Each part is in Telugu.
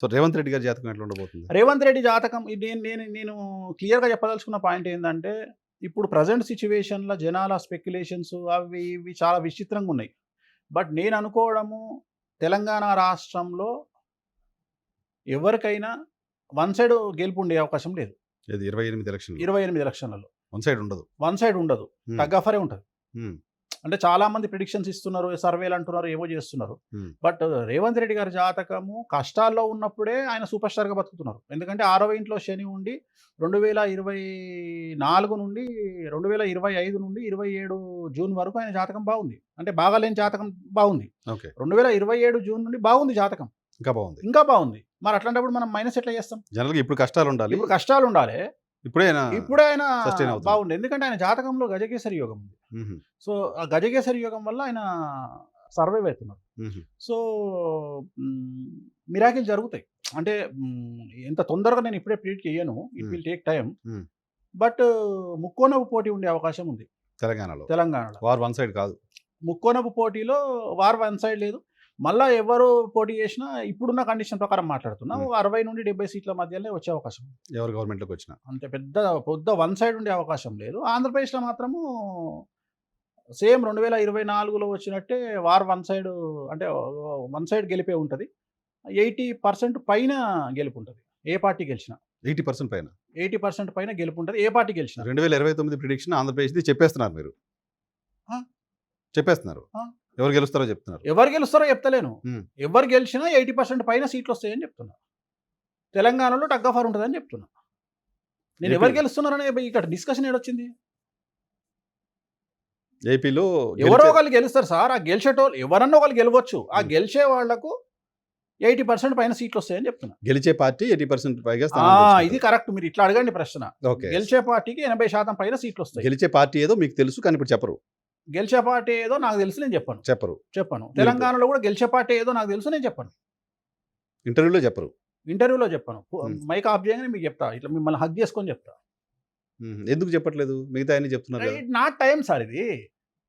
సో రేవంత్ రెడ్డి గారి జాతకం ఎట్లా ఉండబోతుంది? రేవంత్ రెడ్డి జాతకం నేను క్లియర్‌గా చెప్పదలుచుకున్న పాయింట్ ఏందంటే, ఇప్పుడు ప్రెజెంట్ సిట్యుయేషన్‌లో జనాల స్పెక్యులేషన్స్ అవి ఇవి చాలా విచిత్రంగా ఉన్నాయి. బట్ నేను అనుకోవడము తెలంగాణ రాష్ట్రంలో ఎవరికైనా వన్ సైడ్ గెలుపు ఉండే అవకాశం లేదు. ఇది 28 ఎలక్షన్‌లో 28 ఎలక్షన్‌లలో. వన్ సైడ్ ఉండదు. వన్ సైడ్ ఉండదు. హ్మ్. టగ్ ఆఫరే ఉంటది. హ్మ్. అంటే చాలా మంది ప్రిడిక్షన్స్ ఇస్తున్నారు, సర్వేలు అంటున్నారు, ఏవో చేస్తున్నారు. హ్మ్. బట్ రేవంత్ రెడ్డి గారి జాతకము కష్టాల్లో ఉన్నప్పుడే ఆయన సూపర్ స్టార్‌గా బతుకుతున్నారు. ఎందుకంటే 6వ ఇంట్లో శని ఉండి 2024 నుండి 2025 నుండి 27 జూన్ వరకు ఆయన జాతకం బాగుంది. అంటే బాగాలేని జాతకం బాగుంది. ఓకే. 2027 జూన్ నుండి బాగుంది జాతకం. ఇంకా బాగుంది. ఇంకా బాగుంది. మరి అట్లాంటప్పుడు మనం మైనస్ ఎట్లా చేస్తాం? జనరల్‌గా ఇప్పుడు కష్టాలు ఉండాలి. ఇప్పుడు కష్టాలు ఉండాలి. ఇప్పుడే ఆయన ఇప్పుడే ఆయన sustain అవుతుంది. బాగుంది. ఎందుకంటే ఆయన జాతకంలో గజకేసరి యోగం ఉంది. హుహు. సో ఆ గజకేసరి యోగం వల్ల ఆయన సర్వైవ్ అవుతున్నారు. హుహు. సో మిరాకిల్ జరుగుతాయి. అంటే ఎంత తొందరగా నేను ఇప్పుడే ప్రిడిక్ట్ చేయను. It will take time. హ్మ్. బట్ ముక్కోనపు పోటీ ఉండే అవకాశం ఉంది తెలంగాణలో. తెలంగాణలో. వార్ వన్ సైడ్ కాదు. ముక్కోనపు పోటీలో వార్ వన్ సైడ్ లేదు. మళ్ళా ఎవరు పోటీ చేసినా ఇప్పుడున్న కండిషన్ ప్రకారం మాట్లాడుతున్నా 60 నుండి 70 సీట్ల మధ్యలోనే వచ్చే అవకాశం ఉంది. ఎవరు గవర్నమెంట్‌లోకి వచ్చినా. అంతే పెద్ద వన్ సైడ్ ఉండే అవకాశం లేదు. ఆంధ్రప్రదేశ్లో మాత్రము సేమ్ 2024లో వచ్చినట్టే వార్ వన్ సైడ్, అంటే వన్ సైడ్ గెలిపే ఉంటుంది. 80% పైన గెలుపు ఉంటుంది ఏ పార్టీ గెలిచినా. 80% పైన. 80% పైన గెలుపు ఉంటుంది ఏ పార్టీ గెలిచినా. 2029 ప్రిడిక్షన్ ఆంధ్రప్రదేశ్‌ది చెప్పేస్తున్నారు మీరు. ఆ? చెప్పేస్తున్నారు. ఆ? ఎవరు గెలుస్తారో చెప్తున్నారు. ఎవరు గెలుస్తారో చెప్తలేను. హ్మ్. ఎవరు గెలిచినా 80% పైన సీట్లు వస్తాయని చెప్తున్నా. తెలంగాణలో టగ్ ఆఫ్ వార్ ఉంటుందని చెప్తున్నా. నేను ఎవరు గెలుస్తున్నారనే ఇక్కడ డిస్కషన్ ఏడొచ్చింది? ఏపీలో ఎవరో ఒకళ్ళు గెలుస్తారు సార్. ఆ గెలిచేటోళ్ళు ఎవరన్నా ఒకళ్ళు గెలవచ్చు. ఆ గెలిచే వాళ్లకు 80% పైన సీట్లు వస్తాయని చెప్తున్నా. గెలిచే పార్టీ 80% పైగా ఇది స్థానాలు. కరెక్ట్. మీరు ఇట్లా అడగండి ప్రశ్న. ఓకే. గెలిచే పార్టీకి 80% పైన సీట్లు వస్తాయి. గెలిచే పార్టీ ఏదో మీకు తెలుసు కానీ ఇప్పుడు చెప్పరు. గెలిచే పార్టీ ఏదో నాకు తెలుసు, నేను చెప్పను. చెప్పరు. తెలంగాణలో కూడా గెలిచే పార్టీ ఏదో నాకు తెలుసు, నేను చెప్పను. ఇంటర్వ్యూలో చెప్పరు. ఇంటర్వ్యూలో చెప్పను. మైక్ ఆఫ్ చేయగానే మీకు చెప్తా. ఇట్లా మిమ్మల్ని హగ్ చేసుకొని చెప్తా. ఎందుకు చెప్పట్లేదు? మిగతా అన్ని చెప్తున్నారు కదా. నా టైం సార్ ఇది.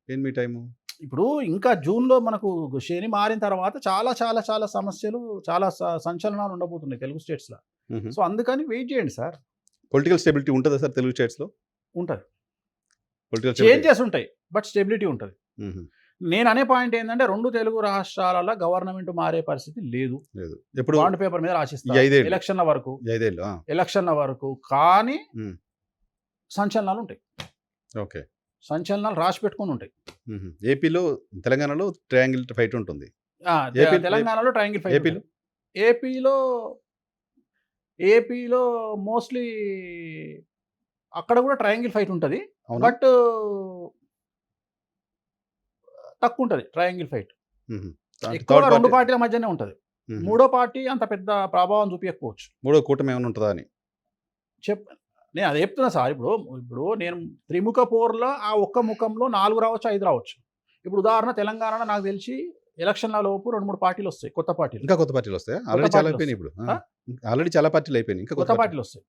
ఏం మీ టైము? ఇప్పుడు ఇంకా జూన్లో మనకు శని మారిన తర్వాత చాలా చాలా చాలా సమస్యలు, చాలా సంచలనాలు ఉండబోతున్నాయి తెలుగు స్టేట్స్లో. సో అందుకని వెయిట్ చేయండి సార్. పొలిటికల్ స్టెబిలిటీ ఉంటుందా సార్ తెలుగు స్టేట్స్లో? ఉంటుంది. పొలిటికల్ చేంజెస్ ఉంటాయి బట్ స్టెబిలిటీ ఉంటుంది. నేను అనే పాయింట్ ఏంటంటే 2 తెలుగు రాష్ట్రాలలో గవర్నమెంట్ మారే పరిస్థితి లేదు. ఎప్పుడు బాండ్ పేపర్ మీద రాసిస్తారు ఎలక్షన్ల వరకు. 5 ఏళ్ళు ఎలక్షన్ల వరకు కానీ సంచలనాలు ఉంటాయి. ఓకే. సంచలనాలు రాసి పెట్టుకొని ఉంటాయి. ఏపీలో తెలంగాణలో ట్రయాంగిల్ ఫైట్ ఉంటుంది. తెలంగాణలో ట్రయాంగిల్ ఫైట్. ఏపీలో మోస్ట్లీ అక్కడ కూడా ట్రయాంగిల్ ఫైట్ ఉంటుంది. బట్ తక్కువ ఉంటుంది ట్రయాంగిల్ ఫైట్. ఎక్కువ 2 పార్టీల మధ్యనే ఉంటుంది. మూడో పార్టీ అంత పెద్ద ప్రభావం చూపించకపోవచ్చు. మూడో కూటమి ఏమైనా ఉంటుందా అని నేను అదే చెప్తున్నా సార్. ఇప్పుడు నేను త్రిముఖ పోర్లో ఆ ఒక్క ముఖంలో 4 రావచ్చు, 5 రావచ్చు. ఇప్పుడు ఉదాహరణ తెలంగాణలో నాకు తెలిసి ఎలక్షన్ల లోపు 2-3 పార్టీలు వస్తాయి, కొత్త పార్టీలు. ఇంకా కొత్త పార్టీలు వస్తాయి. ఆల్రెడీ చాలా అయిపోయినాయి. ఇప్పుడు ఆల్రెడీ చాలా పార్టీలు అయిపోయినాయి. ఇంకా కొత్త పార్టీలు వస్తాయి.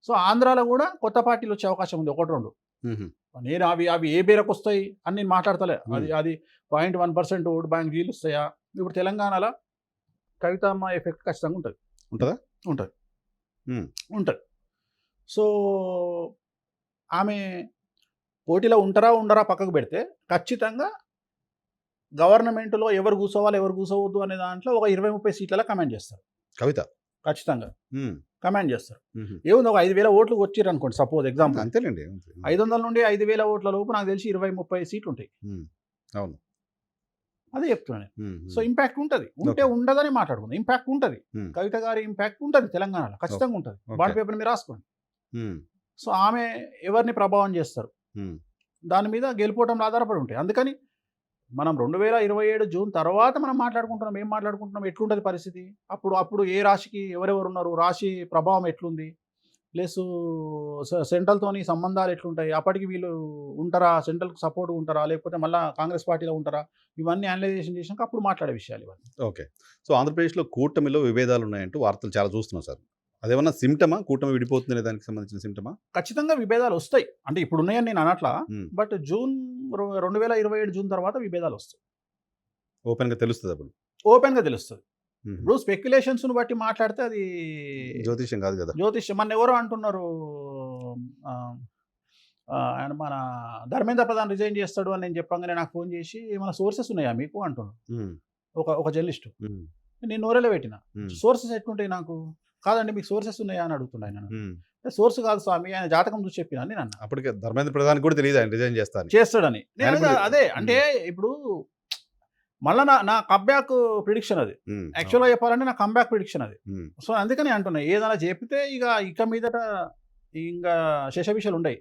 సో ఆంధ్రాలో కూడా కొత్త పార్టీలు వచ్చే అవకాశం ఉంది, 1-2. నేను అవి ఏ పేరకు వస్తాయి అని నేను మాట్లాడతలే. అది 0.1% ఓట్ బ్యాంక్ డీల్ వస్తాయా? ఇప్పుడు తెలంగాణలో కవితమ్మ ఎఫెక్ట్ ఖచ్చితంగా ఉంటుంది. ఉంటుంది. సో ఆమె పోటీలో ఉంటారా ఉండరా పక్కకు పెడితే ఖచ్చితంగా గవర్నమెంట్లో ఎవరు కూర్చోవాలి ఎవరు కూర్చోవద్దు అనే దాంట్లో ఒక 20-30 సీట్లలో కమెంట్ చేస్తారు. కవిత ఖచ్చితంగా కమెంట్ చేస్తారు. ఏముంది, ఒక 5,000 ఓట్లు వచ్చిర్రు అనుకోండి, సపోజ్ ఎగ్జాంపుల్. అంతేనండి. 500 నుండి 5,000 ఓట్ల లోపు నాకు తెలిసి 20-30 సీట్లు ఉంటాయి. అవును, అదే చెప్తున్నాను. సో ఇంపాక్ట్ ఉంటుంది. ఉండదని మాట్లాడుకుందాం. ఇంపాక్ట్ ఉంటుంది. కవిత గారి ఇంపాక్ట్ ఉంటుంది తెలంగాణలో, ఖచ్చితంగా ఉంటుంది. బాండ్ పేపర్ మీద రాసుకోండి. సో ఆమె ఎవరిని ప్రభావం చేస్తారు దాని మీద గెలిపోవటంలో ఆధారపడి ఉంటాయి. అందుకని మనం 2027 జూన్ తర్వాత మనం మాట్లాడుకుంటున్నాం. ఏం మాట్లాడుకుంటున్నాం, ఎట్లుంటుంది పరిస్థితి, అప్పుడు ఏ రాశికి ఎవరెవరు ఉన్నారు, రాశి ప్రభావం ఎట్లుంది, ప్లస్ సెంట్రల్తోని సంబంధాలు ఎట్లుంటాయి, అప్పటికి వీళ్ళు ఉంటారా, సెంట్రల్కి సపోర్ట్ ఉంటారా, లేకపోతే మళ్ళీ కాంగ్రెస్ పార్టీలో ఉంటారా, ఇవన్నీ అనలైజేషన్ చేసినాక అప్పుడు మాట్లాడే విషయాలు ఇవన్నీ. ఓకే. సో ఆంధ్రప్రదేశ్లో కూటమిలో విభేదాలు ఉన్నాయంటూ వార్తలు చాలా చూస్తున్నాం సార్. అదేమన్నా సిమ్టమా, కూటమి విడిపోతుందనే దానికి సంబంధించిన సిమ్టమా? ఖచ్చితంగా విభేదాలు వస్తాయి. అంటే ఇప్పుడు ఉన్నాయని నేను అనట్లా, బట్ 2027 జూన్ తర్వాత విభేదాలు వస్తాయి. ఓపెన్గా తెలుస్తుంది. అప్పుడు ఓపెన్గా తెలుస్తుంది. ఇప్పుడు స్పెక్యులేషన్స్ను బట్టి మాట్లాడితే అది జ్యోతిష్యం కాదు కదా. జ్యోతిష్యం. మన ఎవరో అంటున్నారు ఆయన మన ధర్మేంద్ర ప్రధాన్ రిజైన్ చేస్తాడు అని నేను చెప్పంగానే నాకు ఫోన్ చేసి ఏమైనా సోర్సెస్ ఉన్నాయా మీకు అంటున్నాను. ఒక జర్నలిస్టు. నేను నోరెలో పెట్టిన సోర్సెస్ ఎట్లుంటాయి నాకు. కాదండి మీకు సోర్సెస్ ఉన్నాయా అని అడుగుతున్నాయి ఆయన. సోర్స్ కాదు స్వామి, ఆయన జాతకం చూసి చెప్పిన నేను అన్న. అప్పటికే ధర్మేంద్ర ప్రధాన్ కూడా తెలియదు ఆయన రిజైన్ చేస్తాడని. నేను అదే అంటే ఇప్పుడు మళ్ళీ నా కమ్బ్యాక్ ప్రిడిక్షన్ అది. యాక్చువల్గా చెప్పాలంటే నా కమ్బ్యాక్ ప్రిడిక్షన్ అది. సో అందుకని అంటున్నా ఏదైనా చెప్తే ఇక మీదట ఇంకా శేషభిషాలు ఉండయి.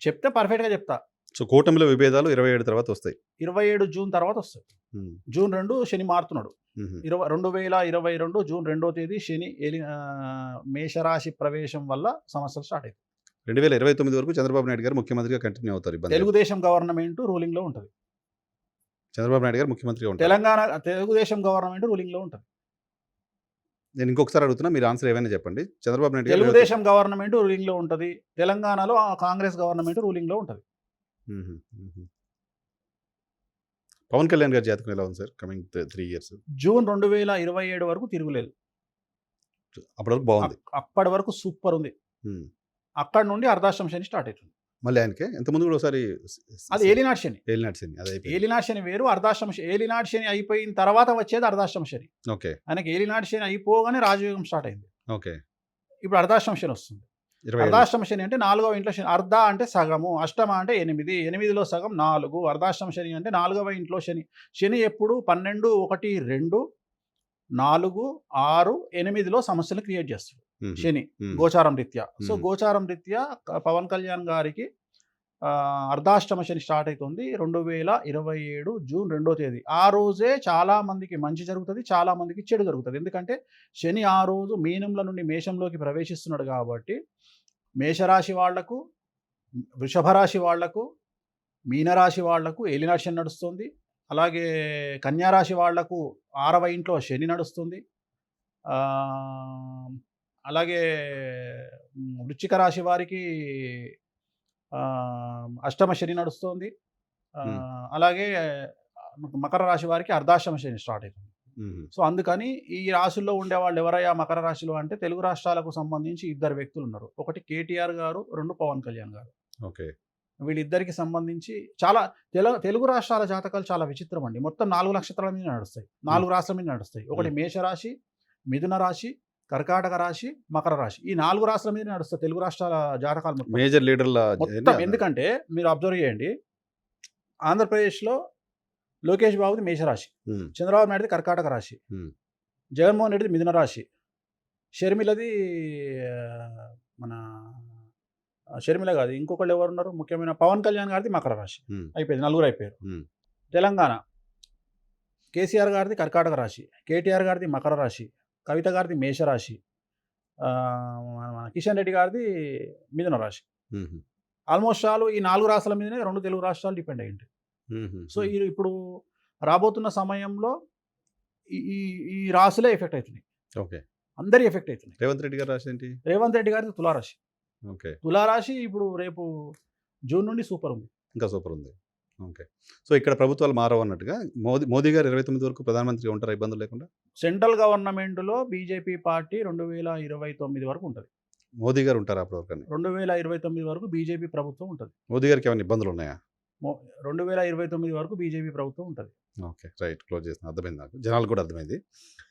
చెప్తే పర్ఫెక్ట్గా చెప్తా. సో కూటమిలో విభేదాలు 27 తర్వాత వస్తాయి. 27 జూన్ తర్వాత వస్తాయి. జూన్ 2 శని మారుతున్నాడు. 2022 జూన్ 2వ తేదీ శని మేషరాశి ప్రవేశం వల్ల సమస్యలు స్టార్ట్ అవుతాయి. 2029 వరకు చంద్రబాబు నాయుడు గారు ముఖ్యమంత్రిగా కంటిన్యూ అవుతారు. తెలుగుదేశం గవర్నమెంట్ రూలింగ్ లో ఉంటుంది. చంద్రబాబు నాయుడు గారు ముఖ్యమంత్రిగా ఉంటారు. తెలంగాణ తెలుగుదేశం గవర్నమెంట్ రూలింగ్ లో ఉంటుంది. నేను ఇంకొకసారి అడుగుతున్నా, మీరు ఆన్సర్ ఏమైనా చెప్పండి. చంద్రబాబు నాయుడు గారు తెలుగుదేశం గవర్నమెంట్ రూలింగ్ లో ఉంటుంది. తెలంగాణలో కాంగ్రెస్ గవర్నమెంట్ రూలింగ్ లో ఉంటుంది. పవన్ కళ్యాణ్ గారి జాతకం ఎలా ఉంది సార్ కమింగ్ 3 years? జూన్ 2027 వరకు తిరుగులేదు. అప్పటి వరకు బాగుంది. అప్పటి వరకు సూపర్ ఉంది. అక్కడి నుండి అర్ధాష్టమ శని స్టార్ట్ అవుతుంది. మళ్ళీ ఆయనకే ఎంతమంది కూడా ఒకసారి అది ఏలినాటి శని. ఏలినాటి శని వేరు, అర్ధాష్టమ శని. ఏలినాటి శని అయిపోయిన తర్వాత వచ్చేది అర్ధాష్టమ శని. ఓకే. ఆయనకి ఏలినాటి శని అయిపోగానే రాజయోగం స్టార్ట్ అయింది. ఓకే. ఇప్పుడు అర్ధాష్టమ శని వస్తుంది. అర్ధాష్టమ శని అంటే 4వ ఇంట్లో శని. అర్ధ అంటే సగము, అష్టమ అంటే 8, 8లో సగం 4. అర్ధాష్టమ శని అంటే 4వ ఇంట్లో శని. శని ఎప్పుడు 12, 1, 2, 4, 6, 8లో సమస్యలు క్రియేట్ చేస్తాడు శని గోచారం రీత్యా. సో గోచారం రీత్యా పవన్ కళ్యాణ్ గారికి అర్ధాష్టమ శని స్టార్ట్ అవుతుంది 2027 జూన్ 2వ తేదీ. ఆ రోజే చాలా మందికి మంచి జరుగుతుంది, చాలా మందికి చెడు జరుగుతుంది. ఎందుకంటే శని ఆ రోజు మీనంలో నుండి మేషంలోకి ప్రవేశిస్తున్నాడు కాబట్టి మేషరాశి వాళ్లకు, వృషభ రాశి వాళ్లకు, మీనరాశి వాళ్లకు ఏలినాటి శని నడుస్తుంది. అలాగే కన్యారాశి వాళ్లకు 6వ ఇంట్లో శని నడుస్తుంది. అలాగే వృశ్చిక రాశి వారికి అష్టమ శని నడుస్తుంది. అలాగే మకర రాశి వారికి అర్ధాష్టమ శని స్టార్ట్ అవుతుంది. సో అందుకని ఈ రాశుల్లో ఉండేవాళ్ళు ఎవరయ్యా మకర రాశిలో అంటే తెలుగు రాష్ట్రాలకు సంబంధించి 2 వ్యక్తులు ఉన్నారు. ఒకటి కేటీఆర్ గారు, 2 పవన్ కళ్యాణ్ గారు. ఓకే. వీళ్ళిద్దరికి సంబంధించి చాలా తెలుగు రాష్ట్రాల జాతకాలు చాలా విచిత్రం అండి. మొత్తం 4 నక్షత్రాల మీద నడుస్తాయి, 4 రాష్ట్రాల మీద నడుస్తాయి. ఒకటి మేషరాశి, మిథున రాశి, కర్కాటక రాశి, మకర రాశి. ఈ 4 రాష్ట్రాల మీద నడుస్తాయి తెలుగు రాష్ట్రాల జాతకాలు మేజర్ లీడర్ల మొత్తం. ఎందుకంటే మీరు అబ్జర్వ్ చేయండి, ఆంధ్రప్రదేశ్లో లోకేష్ బాబుది మేషరాశి, చంద్రబాబు నాయుడుది కర్కాటక రాశి, జగన్మోహన్ రెడ్డిది మిథున రాశి, షర్మిలది మన షర్మిల కాదు ఇంకొకళ్ళు ఎవరున్నారు ముఖ్యమైన పవన్ కళ్యాణ్ గారిది మకర రాశి. అయిపోయింది, 4 అయిపోయారు. తెలంగాణ కేసీఆర్ గారిది కర్కాటక రాశి, కేటీఆర్ గారిది మకర రాశి, కవిత గారిది మేషరాశి, కిషన్ రెడ్డి గారిది మిథున రాశి. ఆల్మోస్ట్ ఆల్ ఈ 4 రాష్ట్రాల మీదనే 2 తెలుగు రాష్ట్రాలు డిపెండ్ అయ్యింది. సో ఇప్పుడు రాబోతున్న సమయంలో ఈ రాశులే ఎఫెక్ట్ అవుతున్నాయి. ఓకే. అందరి ఎఫెక్ట్ అవుతున్నాయి. రేవంత్ రెడ్డి గారి రాశి ఏంటి? రేవంత్ రెడ్డి గారిది తులారాశి. ఓకే. తులారాశి ఇప్పుడు రేపు జూన్ నుండి సూపర్ ఉంది, ఇంకా సూపర్ ఉంది. ఓకే. సో ఇక్కడ ప్రభుత్వాలు మారవు అన్నట్టుగా మోదీ గారు 29 వరకు ప్రధానమంత్రిగా ఉంటారు ఇబ్బందులు లేకుండా. సెంట్రల్ గవర్నమెంట్లో బీజేపీ పార్టీ 2029 వరకు ఉంటుంది. మోదీ గారు ఉంటారు అప్పటి వరకు? 2029 వరకు బీజేపీ ప్రభుత్వం ఉంటుంది. మోదీ గారికి ఏమైనా ఇబ్బందులు ఉన్నాయా? 2029 వరకు బీజేపీ ప్రభుత్వం ఉంటుంది. Okay, right. క్లోజ్ చేసిన అర్థమైంది, నాకు జనాలు కూడా అర్థమైంది.